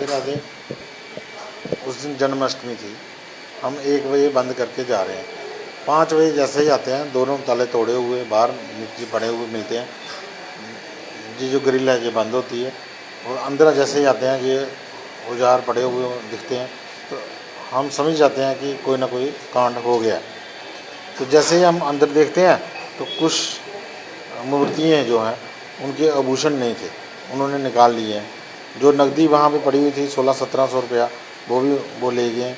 राधे। उस दिन जन्माष्टमी थी। हम 1 बजे बंद करके जा रहे हैं। 5 बजे जैसे ही आते हैं, दोनों ताले तोड़े हुए बाहर नीचे पड़े हुए मिलते हैं। ये जो ग्रिल है ये बंद होती है और अंदर जैसे ही आते हैं ये औजार पड़े हुए दिखते हैं, तो हम समझ जाते हैं कि कोई ना कोई कांड हो गया। तो जैसे ही हम अंदर देखते हैं तो कुछ मूर्तियाँ जो हैं उनके आभूषण नहीं थे, उन्होंने निकाल लिए हैं। जो नकदी वहाँ पे पड़ी हुई थी 1600-1700 रुपया, वो ले गए।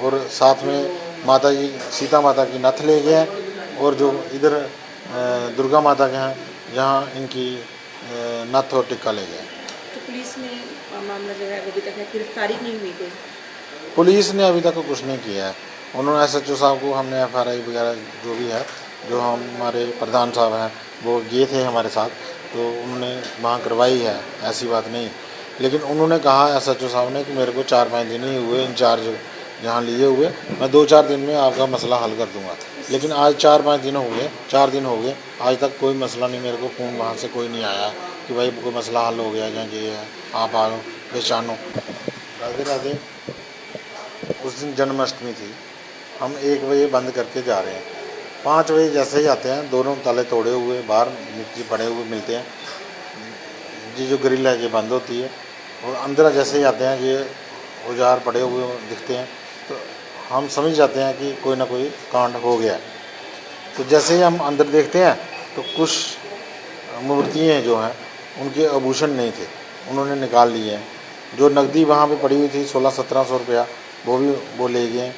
और साथ में माता जी सीता माता की नथ ले गए हैं। और जो इधर दुर्गा माता के हैं जहाँ इनकी नथ और टिक्का ले गए। तो पुलिस ने मामला जो है अभी तक गिरफ्तारी नहीं हुई कोई? पुलिस ने अभी तक कुछ नहीं किया है। उन्होंने SHO साहब को हमने FRI वगैरह जो भी है, जो हमारे प्रधान साहब हैं वो गए थे हमारे साथ, तो उन्होंने वहाँ करवाई है, ऐसी बात नहीं। लेकिन उन्होंने कहा SHO साहब ने कि मेरे को 4-5 दिन ही हुए इंचार्ज यहाँ लिए हुए, मैं 2-4 दिन में आपका मसला हल कर दूँगा। लेकिन आज 4-5 दिन हो गए, 4 दिन हो गए, आज तक कोई मसला नहीं। मेरे को फ़ोन वहाँ से कोई नहीं आया कि भाई कोई मसला हल हो गया या ये है, आप आओ पहचानो। राधे राधे। उस दिन जन्माष्टमी थी। हम 1 बजे बंद करके जा रहे हैं। 5 बजे जैसे ही आते हैं, दोनों ताले तोड़े हुए बाहर नीचे पड़े हुए मिलते हैं। ये जो ग्रिल है ये बंद होती है और अंदर जैसे ही आते हैं ये औजार पड़े हुए दिखते हैं, तो हम समझ जाते हैं कि कोई ना कोई कांड हो गया। तो जैसे ही हम अंदर देखते हैं तो कुछ मूर्तियाँ जो हैं उनके आभूषण नहीं थे, उन्होंने निकाल लिए हैं। जो नकदी वहाँ पे पड़ी हुई थी 1600-1700 रुपया, वो ले गए।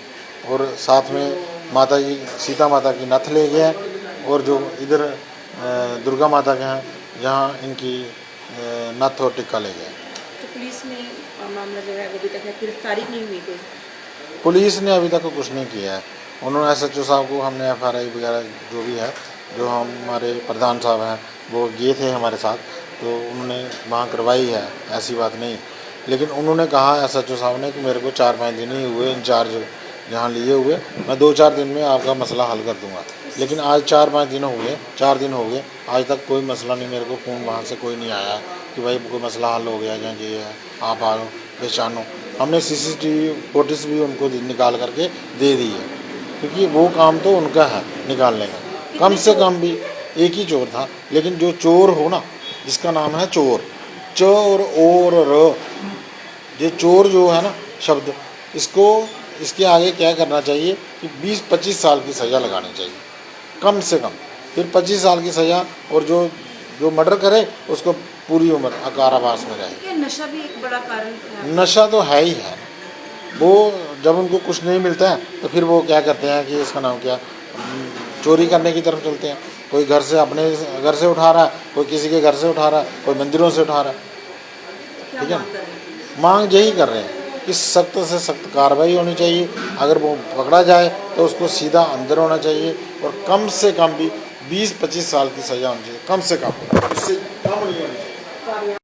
और साथ में माता जी सीता माता की नथ ले गए हैं। और जो इधर दुर्गा माता के हैं जहाँ इनकी नथ और टिक्का ले गए। तो पुलिस ने मामला जो है अभी तक गिरफ्तारी नहीं हुई कोई? पुलिस ने अभी तक कुछ नहीं किया है। उन्होंने SHO साहब को हमने FRI वगैरह जो भी है, जो हमारे प्रधान साहब हैं वो गए थे हमारे साथ, तो उन्होंने वहाँ करवाई है, ऐसी बात नहीं। लेकिन उन्होंने कहा SHO साहब ने कि मेरे को 4-5 दिन ही हुए इंचार्ज यहाँ लिए हुए, मैं 2-4 दिन में आपका मसला हल कर दूँगा। लेकिन आज 4-5 दिन हो गए, 4 दिन हो गए, आज तक कोई मसला नहीं। मेरे को फ़ोन वहाँ से कोई नहीं आया कि भाई कोई मसला हल हो गया या ये है, आप आओ पहचानो। हमने CCTV फुटेज भी उनको निकाल करके दे दी है, क्योंकि वो काम तो उनका है निकालने का। कम से कम भी एक ही चोर था, लेकिन जो चोर हो ना, जिसका नाम है चोर, चोर और र, ये चोर जो है ना शब्द, इसके आगे क्या करना चाहिए कि 20-25 साल की सज़ा लगानी चाहिए कम से कम। फिर 25 साल की सज़ा, और जो मर्डर करे उसको पूरी उम्र कारावास में रहे। नशा भी एक बड़ा कारण है। नशा तो है ही है। वो जब उनको कुछ नहीं मिलता है तो फिर वो क्या करते हैं कि इसका नाम क्या, चोरी करने की तरफ चलते हैं। कोई घर से अपने घर से उठा रहा है, कोई किसी के घर से उठा रहा है, कोई मंदिरों से उठा रहा है। ठीक है, मांग यही कर रहे हैं कि सख्त से सख्त कार्रवाई होनी चाहिए। अगर वो पकड़ा जाए तो उसको सीधा अंदर होना चाहिए, और कम से कम भी 20-25 साल की सज़ा होनी चाहिए, कम से कम, इससे कम नहीं होनी चाहिए।